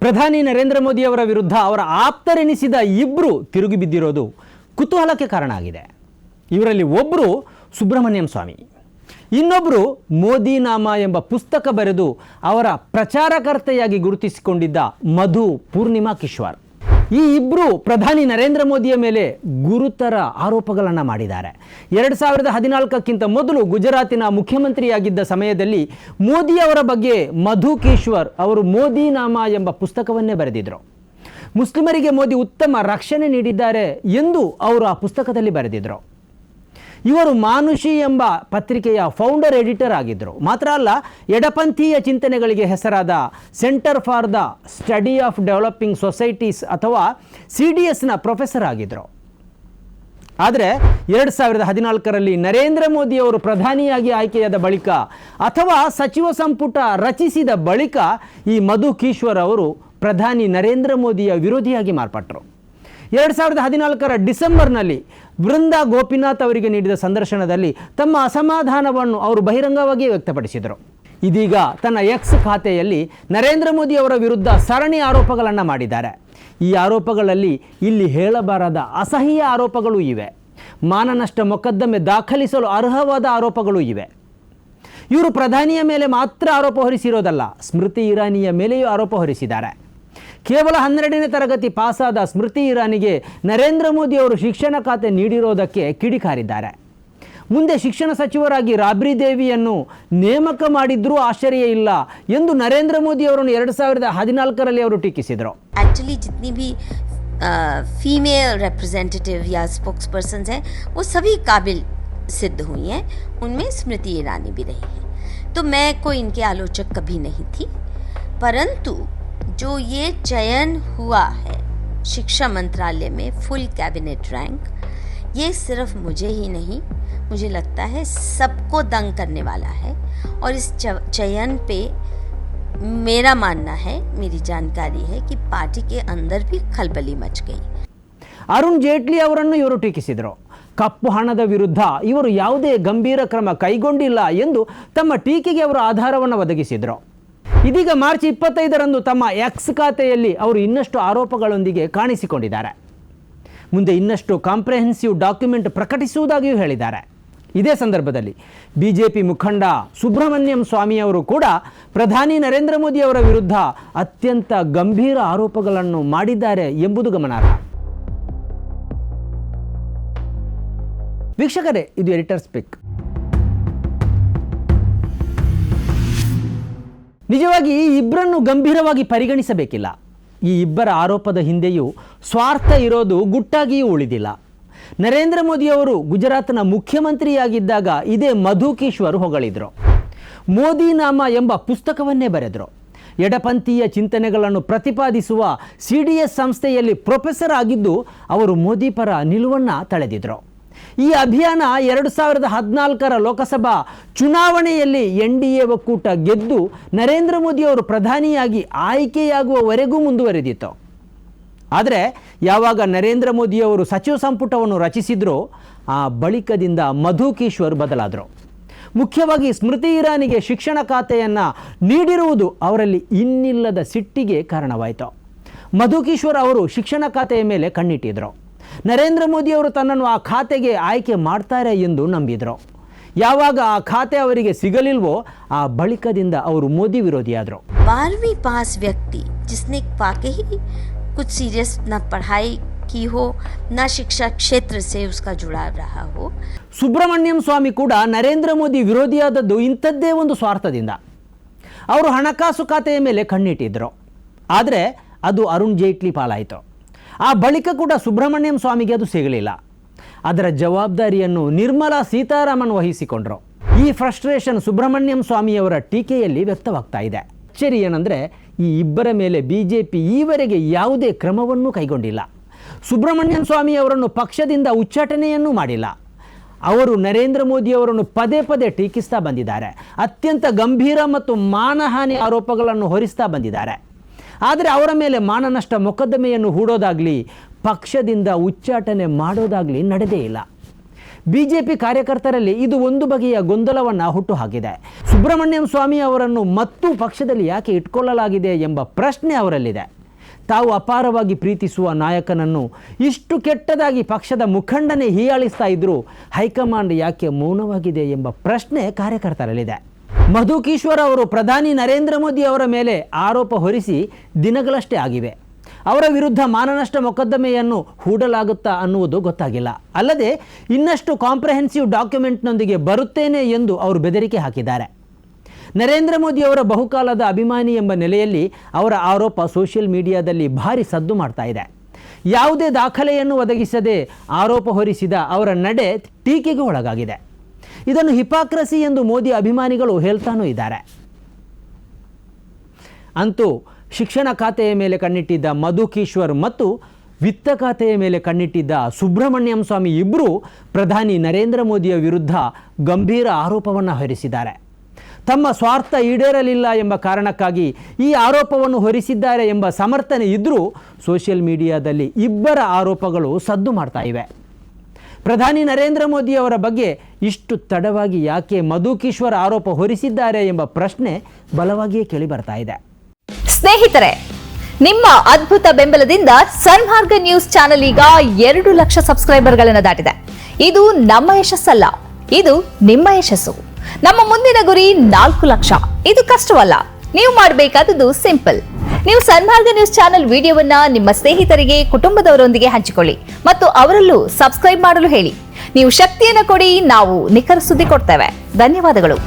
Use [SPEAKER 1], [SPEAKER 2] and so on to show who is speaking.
[SPEAKER 1] ಪ್ರಧಾನಿ ನರೇಂದ್ರ ಮೋದಿ ಅವರ ವಿರುದ್ಧ ಅವರ ಆಪ್ತರೆನಿಸಿದ ಇಬ್ಬರು ತಿರುಗಿ ಬಿದ್ದಿರೋದು ಕುತೂಹಲಕ್ಕೆ ಕಾರಣ ಆಗಿದೆ. ಇವರಲ್ಲಿ ಒಬ್ಬರು ಸುಬ್ರಹ್ಮಣ್ಯಂ ಸ್ವಾಮಿ, ಇನ್ನೊಬ್ಬರು ಮೋದಿ ನಾಮ ಎಂಬ ಪುಸ್ತಕ ಬರೆದು ಅವರ ಪ್ರಚಾರಕರ್ತೆಯಾಗಿ ಗುರುತಿಸಿಕೊಂಡಿದ್ದ ಮಧು ಪೂರ್ಣಿಮಾ ಕಿಶ್ವಾರ್. ಈ ಇಬ್ಬರು ಪ್ರಧಾನಿ ನರೇಂದ್ರ ಮೋದಿಯ ಮೇಲೆ ಗುರುತರ ಆರೋಪಗಳನ್ನು ಮಾಡಿದ್ದಾರೆ. 2014ಕ್ಕಿಂತ ಮೊದಲು ಗುಜರಾತಿನ ಮುಖ್ಯಮಂತ್ರಿಯಾಗಿದ್ದ ಸಮಯದಲ್ಲಿ ಮೋದಿಯವರ ಬಗ್ಗೆ ಮಧು ಕಿಶ್ವಾರ್ ಅವರು ಮೋದಿ ನಾಮ ಎಂಬ ಪುಸ್ತಕವನ್ನೇ ಬರೆದಿದ್ದರು. ಮುಸ್ಲಿಮರಿಗೆ ಮೋದಿ ಉತ್ತಮ ರಕ್ಷಣೆ ನೀಡಿದ್ದಾರೆ ಎಂದು ಅವರು ಆ ಪುಸ್ತಕದಲ್ಲಿ ಬರೆದಿದ್ದರು. ಇವರು ಮಾನುಷಿ ಎಂಬ ಪತ್ರಿಕೆಯ ಫೌಂಡರ್ ಎಡಿಟರ್ ಆಗಿದ್ದರು. ಮಾತ್ರ ಅಲ್ಲ, ಎಡಪಂಥೀಯ ಚಿಂತನೆಗಳಿಗೆ ಹೆಸರಾದ centre for the study of developing societies ಅಥವಾ CDSನ ಪ್ರೊಫೆಸರ್ ಆಗಿದ್ದರು. ಆದರೆ 2014ರಲ್ಲಿ ನರೇಂದ್ರ ಮೋದಿ ಅವರು ಪ್ರಧಾನಿಯಾಗಿ ಆಯ್ಕೆಯಾದ ಬಳಿಕ ಅಥವಾ ಸಚಿವ ಸಂಪುಟ ರಚಿಸಿದ ಬಳಿಕ ಈ ಮಧು ಕಿಶ್ವಾರ್ ಅವರು ಪ್ರಧಾನಿ ನರೇಂದ್ರ ಮೋದಿಯ ವಿರೋಧಿಯಾಗಿ ಮಾರ್ಪಟ್ಟರು. 2014ರ ಡಿಸೆಂಬರ್ನಲ್ಲಿ ಬೃಂದಾ ಗೋಪಿನಾಥ್ ಅವರಿಗೆ ನೀಡಿದ ಸಂದರ್ಶನದಲ್ಲಿ ತಮ್ಮ ಅಸಮಾಧಾನವನ್ನು ಅವರು ಬಹಿರಂಗವಾಗಿ ವ್ಯಕ್ತಪಡಿಸಿದರು. ಇದೀಗ ತನ್ನ ಎಕ್ಸ್ ಖಾತೆಯಲ್ಲಿ ನರೇಂದ್ರ ಮೋದಿ ಅವರ ವಿರುದ್ಧ ಸರಣಿ ಆರೋಪಗಳನ್ನು ಮಾಡಿದ್ದಾರೆ. ಈ ಆರೋಪಗಳಲ್ಲಿ ಇಲ್ಲಿ ಹೇಳಬಾರದ ಅಸಹ್ಯ ಆರೋಪಗಳು ಇವೆ. ಮಾನನಷ್ಟ ಮೊಕದ್ದಮೆ ದಾಖಲಿಸಲು ಅರ್ಹವಾದ ಆರೋಪಗಳು ಇವೆ. ಇವರು ಪ್ರಧಾನಿಯ ಮೇಲೆ ಮಾತ್ರ ಆರೋಪ ಹೊರಿಸಿರೋದಲ್ಲ, ಸ್ಮೃತಿ ಇರಾನಿಯ ಮೇಲೆಯೂ ಆರೋಪ ಹೊರಿಸಿದ್ದಾರೆ. ಕೇವಲ 12ನೇ ತರಗತಿ ಪಾಸಾದ ಸ್ಮೃತಿ ಇರಾನಿಗೆ ನರೇಂದ್ರ ಮೋದಿ ಅವರು ಶಿಕ್ಷಣ ಖಾತೆ ನೀಡಿರೋದಕ್ಕೆ ಕಿಡಿಕಾರಿದ್ದಾರೆ. ಮುಂದೆ ಶಿಕ್ಷಣ ಸಚಿವರಾಗಿ ರಾಬ್ರಿ ದೇವಿಯನ್ನು ನೇಮಕ ಮಾಡಿದ್ರೂ ಆಶ್ಚರ್ಯ ಇಲ್ಲ ಎಂದು ನರೇಂದ್ರ ಮೋದಿ ಅವರನ್ನು 2014ರಲ್ಲಿ ಅವರು ಟೀಕಿಸಿದರು.
[SPEAKER 2] एक्चुअली जितनी भी फीमेल रिप्रेजेंटेटिव या स्पोक्स पर्सन हैं वो सभी काबिल सिद्ध हुई हैं, उनमें स्मृति ईरानी भी रही है. तो मैं कोई इनके आलोचक कभी नहीं थी, परंतु जो ये चयन हुआ है शिक्षा मंत्रालय में फुल कैबिनेट रैंक, ये सिर्फ मुझे ही नहीं, मुझे लगता है सबको दंग करने वाला है. और इस चयन पे मेरा मानना है, मेरी जानकारी है कि पार्टी के अंदर भी खलबली मच गई.
[SPEAKER 1] ಅರುಣ್ ಜೇಟ್ಲಿ ಅವರನ್ನು ಇವರು ಟೀಕಿಸಿದರು. ಕಪ್ಪು ಹಣದ ವಿರುದ್ಧ ಇವರು ಯಾವುದೇ ಗಂಭೀರ ಕ್ರಮ ಕೈಗೊಂಡಿಲ್ಲ ಎಂದು ತಮ್ಮ ಟೀಕೆಗೆ ಅವರು ಆಧಾರವನ್ನು ಒದಗಿಸಿದರು. ಇದೀಗ ಮಾರ್ಚ್ 25ರಂದು ತಮ್ಮ ಎಕ್ಸ್ ಖಾತೆಯಲ್ಲಿ ಅವರು ಇನ್ನಷ್ಟು ಆರೋಪಗಳೊಂದಿಗೆ ಕಾಣಿಸಿಕೊಂಡಿದ್ದಾರೆ. ಮುಂದೆ ಇನ್ನಷ್ಟು ಕಾಂಪ್ರಿಹೆನ್ಸಿವ್ ಡಾಕ್ಯುಮೆಂಟ್ ಪ್ರಕಟಿಸುವುದಾಗಿಯೂ ಹೇಳಿದ್ದಾರೆ. ಇದೇ ಸಂದರ್ಭದಲ್ಲಿ BJP ಮುಖಂಡ ಸುಬ್ರಹ್ಮಣ್ಯಂ ಸ್ವಾಮಿ ಅವರು ಕೂಡ ಪ್ರಧಾನಿ ನರೇಂದ್ರ ಮೋದಿ ಅವರ ವಿರುದ್ಧ ಅತ್ಯಂತ ಗಂಭೀರ ಆರೋಪಗಳನ್ನು ಮಾಡಿದ್ದಾರೆ ಎಂಬುದು ಗಮನಾರ್ಹ. ವೀಕ್ಷಕರೇ, ಇದು ಎಡಿಟರ್ಸ್ ಪಿಕ್. ನಿಜವಾಗಿ ಈ ಇಬ್ಬರನ್ನು ಗಂಭೀರವಾಗಿ ಪರಿಗಣಿಸಬೇಕಿಲ್ಲ. ಈ ಇಬ್ಬರ ಆರೋಪದ ಹಿಂದೆಯೂ ಸ್ವಾರ್ಥ ಇರೋದು ಗುಟ್ಟಾಗಿಯೂ ಉಳಿದಿಲ್ಲ. ನರೇಂದ್ರ ಮೋದಿ ಅವರು ಗುಜರಾತ್ನ ಮುಖ್ಯಮಂತ್ರಿಯಾಗಿದ್ದಾಗ ಇದೇ ಮಧು ಕಿಶ್ವಾರ್ ಹೊಗಳಿದ್ರು. ಮೋದಿ ನಾಮ ಎಂಬ ಪುಸ್ತಕವನ್ನೇ ಬರೆದರು. ಎಡಪಂಥೀಯ ಚಿಂತನೆಗಳನ್ನು ಪ್ರತಿಪಾದಿಸುವ CDS ಸಂಸ್ಥೆಯಲ್ಲಿ ಪ್ರೊಫೆಸರ್ ಆಗಿದ್ದು ಅವರು ಮೋದಿ ಪರ ನಿಲುವನ್ನು ತಳೆದಿದ್ರು. ಈ ಅಭಿಯಾನ 2014ರ ಲೋಕಸಭಾ ಚುನಾವಣೆಯಲ್ಲಿ NDA ಒಕ್ಕೂಟ ಗೆದ್ದು ನರೇಂದ್ರ ಮೋದಿ ಅವರು ಪ್ರಧಾನಿಯಾಗಿ ಆಯ್ಕೆಯಾಗುವವರೆಗೂ ಮುಂದುವರೆದಿತ್ತು. ಆದರೆ ಯಾವಾಗ ನರೇಂದ್ರ ಮೋದಿಯವರು ಸಚಿವ ಸಂಪುಟವನ್ನು ರಚಿಸಿದ್ರೋ ಆ ಬಳಿಕದಿಂದ ಮಧು ಕಿಶ್ವಾರ್ ಬದಲಾದರು. ಮುಖ್ಯವಾಗಿ ಸ್ಮೃತಿ ಇರಾನಿಗೆ ಶಿಕ್ಷಣ ಖಾತೆಯನ್ನು ನೀಡಿರುವುದು ಅವರಲ್ಲಿ ಇನ್ನಿಲ್ಲದ ಸಿಟ್ಟಿಗೆ ಕಾರಣವಾಯಿತು. ಮಧು ಕಿಶ್ವಾರ್ ಅವರು ಶಿಕ್ಷಣ ಖಾತೆಯ ಮೇಲೆ ಕಣ್ಣಿಟ್ಟಿದ್ರು. ನರೇಂದ್ರ ಮೋದಿ ಅವರು ತನ್ನನ್ನು ಆ ಖಾತೆಗೆ ಆಯ್ಕೆ ಮಾಡ್ತಾರೆ ಎಂದು ನಂಬಿದರು. ಯಾವಾಗ ಆ ಖಾತೆ ಅವರಿಗೆ ಸಿಗಲಿಲ್ವೋ ಆ ಬಳಿಕದಿಂದ ಅವರು ಮೋದಿ ವಿರೋಧಿಯಾದರು.
[SPEAKER 2] 12वीं पास व्यक्ति जिसने वाकई कुछ सीरियस न पढ़ाई की हो न शिक्षा क्षेत्र से उसका जुड़ाव रहा हो.
[SPEAKER 1] ಸುಬ್ರಹ್ಮಣ್ಯಂ ಸ್ವಾಮಿ ಕೂಡ ನರೇಂದ್ರ ಮೋದಿ ವಿರೋಧಿಯಾದದ್ದು ಇಂಥದ್ದೇ ಒಂದು ಸ್ವಾರ್ಥದಿಂದ. ಅವರು ಹಣಕಾಸು ಖಾತೆಯ ಮೇಲೆ ಕಣ್ಣಿಟ್ಟಿದ್ದರು. ಆದರೆ ಅದು ಅರುಣ್ ಜೇಟ್ಲಿ ಪಾಲಾಯಿತು. ಆ ಬಳಿಕ ಕೂಡ ಸುಬ್ರಹ್ಮಣ್ಯಂ ಸ್ವಾಮಿಗೆ ಅದು ಸಿಗಲಿಲ್ಲ. ಅದರ ಜವಾಬ್ದಾರಿಯನ್ನು ನಿರ್ಮಲಾ ಸೀತಾರಾಮನ್ ವಹಿಸಿಕೊಂಡರು. ಈ ಫ್ರಸ್ಟ್ರೇಷನ್ ಸುಬ್ರಹ್ಮಣ್ಯಂ ಸ್ವಾಮಿಯವರ ಟೀಕೆಯಲ್ಲಿ ವ್ಯಕ್ತವಾಗ್ತಾ ಇದೆ. ಆಶ್ಚರ್ಯ ಏನಂದರೆ ಈ ಇಬ್ಬರ ಮೇಲೆ BJP ಈವರೆಗೆ ಯಾವುದೇ ಕ್ರಮವನ್ನು ಕೈಗೊಂಡಿಲ್ಲ. ಸುಬ್ರಹ್ಮಣ್ಯಂ ಸ್ವಾಮಿ ಅವರನ್ನು ಪಕ್ಷದಿಂದ ಉಚ್ಚಾಟನೆಯನ್ನೂ ಮಾಡಿಲ್ಲ. ಅವರು ನರೇಂದ್ರ ಮೋದಿ ಅವರನ್ನು ಪದೇ ಪದೇ ಟೀಕಿಸ್ತಾ ಬಂದಿದ್ದಾರೆ. ಅತ್ಯಂತ ಗಂಭೀರ ಮತ್ತು ಮಾನಹಾನಿ ಆರೋಪಗಳನ್ನು ಹೊರಿಸ್ತಾ ಬಂದಿದ್ದಾರೆ. ಆದರೆ ಅವರ ಮೇಲೆ ಮಾನನಷ್ಟ ಮೊಕದ್ದಮೆಯನ್ನು ಹೂಡೋದಾಗಲಿ ಪಕ್ಷದಿಂದ ಉಚ್ಚಾಟನೆ ಮಾಡೋದಾಗಲಿ ನಡೆದೇ ಇಲ್ಲ. BJP ಕಾರ್ಯಕರ್ತರಲ್ಲಿ ಇದು ಒಂದು ಬಗೆಯ ಗೊಂದಲವನ್ನು ಹುಟ್ಟುಹಾಕಿದೆ. ಸುಬ್ರಹ್ಮಣ್ಯಂ ಸ್ವಾಮಿ ಅವರನ್ನು ಮತ್ತು ಪಕ್ಷದಲ್ಲಿ ಯಾಕೆ ಇಟ್ಕೊಳ್ಳಲಾಗಿದೆ ಎಂಬ ಪ್ರಶ್ನೆ ಅವರಲ್ಲಿದೆ. ತಾವು ಅಪಾರವಾಗಿ ಪ್ರೀತಿಸುವ ನಾಯಕನನ್ನು ಇಷ್ಟು ಕೆಟ್ಟದಾಗಿ ಪಕ್ಷದ ಮುಖಂಡನೇ ಹೀಯಾಳಿಸ್ತಾ ಇದ್ದರೂ ಹೈಕಮಾಂಡ್ ಯಾಕೆ ಮೌನವಾಗಿದೆ ಎಂಬ ಪ್ರಶ್ನೆ ಕಾರ್ಯಕರ್ತರಲ್ಲಿದೆ. ಮಧು ಕಿಶ್ವರ್ ಅವರು ಪ್ರಧಾನಿ ನರೇಂದ್ರ ಮೋದಿ ಅವರ ಮೇಲೆ ಆರೋಪ ಹೊರಿಸಿ ದಿನಗಳಷ್ಟೇ ಆಗಿವೆ. ಅವರ ವಿರುದ್ಧ ಮಾನನಷ್ಟ ಮೊಕದ್ದಮೆಯನ್ನು ಹೂಡಲಾಗುತ್ತಾ ಅನ್ನುವುದು ಗೊತ್ತಾಗಿಲ್ಲ. ಅಲ್ಲದೆ ಇನ್ನಷ್ಟು ಕಾಂಪ್ರಹೆನ್ಸಿವ್ ಡಾಕ್ಯುಮೆಂಟ್ನೊಂದಿಗೆ ಬರುತ್ತೇನೆ ಎಂದು ಅವರು ಬೆದರಿಕೆ ಹಾಕಿದ್ದಾರೆ. ನರೇಂದ್ರ ಮೋದಿ ಅವರ ಬಹುಕಾಲದ ಅಭಿಮಾನಿ ಎಂಬ ನೆಲೆಯಲ್ಲಿ ಅವರ ಆರೋಪ ಸೋಷಿಯಲ್ ಮೀಡಿಯಾದಲ್ಲಿ ಭಾರಿ ಸದ್ದು ಮಾಡ್ತಾ ಇದೆ. ಯಾವುದೇ ದಾಖಲೆಯನ್ನು ಒದಗಿಸದೆ ಆರೋಪ ಹೊರಿಸಿದ ಅವರ ನಡೆ ಟೀಕೆಗೆ ಒಳಗಾಗಿದೆ. ಇದನ್ನು ಹಿಪಾಕ್ರಸಿ ಎಂದು ಮೋದಿ ಅಭಿಮಾನಿಗಳು ಹೇಳ್ತಾನೂ ಇದ್ದಾರೆ. ಅಂತೂ ಶಿಕ್ಷಣ ಖಾತೆಯ ಮೇಲೆ ಕಣ್ಣಿಟ್ಟಿದ್ದ ಮಧು ಕಿಶ್ವರ್ ಮತ್ತು ವಿತ್ತ ಖಾತೆಯ ಮೇಲೆ ಕಣ್ಣಿಟ್ಟಿದ್ದ ಸುಬ್ರಹ್ಮಣ್ಯಂ ಸ್ವಾಮಿ ಇಬ್ಬರೂ ಪ್ರಧಾನಿ ನರೇಂದ್ರ ಮೋದಿಯ ವಿರುದ್ಧ ಗಂಭೀರ ಆರೋಪವನ್ನು ಹೊರಿಸಿದ್ದಾರೆ. ತಮ್ಮ ಸ್ವಾರ್ಥ ಈಡೇರಲಿಲ್ಲ ಎಂಬ ಕಾರಣಕ್ಕಾಗಿ ಈ ಆರೋಪವನ್ನು ಹೊರಿಸಿದ್ದಾರೆ ಎಂಬ ಸಮರ್ಥನೆ ಇದ್ದರೂ ಸೋಷಿಯಲ್ ಮೀಡಿಯಾದಲ್ಲಿ ಇಬ್ಬರ ಆರೋಪಗಳು ಸದ್ದು ಮಾಡ್ತಾ ಇವೆ. ಪ್ರಧಾನಿ ನರೇಂದ್ರ ಮೋದಿ ಅವರ ಬಗ್ಗೆ ಇಷ್ಟು ತಡವಾಗಿ ಯಾಕೆ ಮಧು ಕಿಶ್ವರ್ ಆರೋಪ ಹೊರಿಸಿದ್ದಾರೆ ಎಂಬ ಪ್ರಶ್ನೆ ಬಲವಾಗಿಯೇ ಕೇಳಿ ಬರ್ತಾ ಇದೆ.
[SPEAKER 3] ಸ್ನೇಹಿತರೆ, ನಿಮ್ಮ ಅದ್ಭುತ ಬೆಂಬಲದಿಂದ ಸನ್ಮಾರ್ಗ ನ್ಯೂಸ್ ಚಾನೆಲ್ ಈಗ 2 ಲಕ್ಷ ಸಬ್ಸ್ಕ್ರೈಬರ್ಗಳನ್ನು ದಾಟಿದೆ. ಇದು ನಮ್ಮ ಯಶಸ್ಸಲ್ಲ, ಇದು ನಿಮ್ಮ ಯಶಸ್ಸು. ನಮ್ಮ ಮುಂದಿನ ಗುರಿ 4 ಲಕ್ಷ. ಇದು ಕಷ್ಟವಲ್ಲ. ನೀವು ಮಾಡಬೇಕಾದದ್ದು ಸಿಂಪಲ್. ನೀವು ಸನ್ಮಾರ್ಗ ನ್ಯೂಸ್ ಚಾನೆಲ್ ವಿಡಿಯೋವನ್ನ ನಿಮ್ಮ ಸ್ನೇಹಿತರಿಗೆ, ಕುಟುಂಬದವರೊಂದಿಗೆ ಹಂಚಿಕೊಳ್ಳಿ ಮತ್ತು ಅವರಲ್ಲೂ ಸಬ್ಸ್ಕ್ರೈಬ್ ಮಾಡಲು ಹೇಳಿ. ನೀವು ಶಕ್ತಿಯನ್ನು ಕೊಡಿ, ನಾವು ನಿಖರ ಸುದ್ದಿ ಕೊಡ್ತೇವೆ. ಧನ್ಯವಾದಗಳು.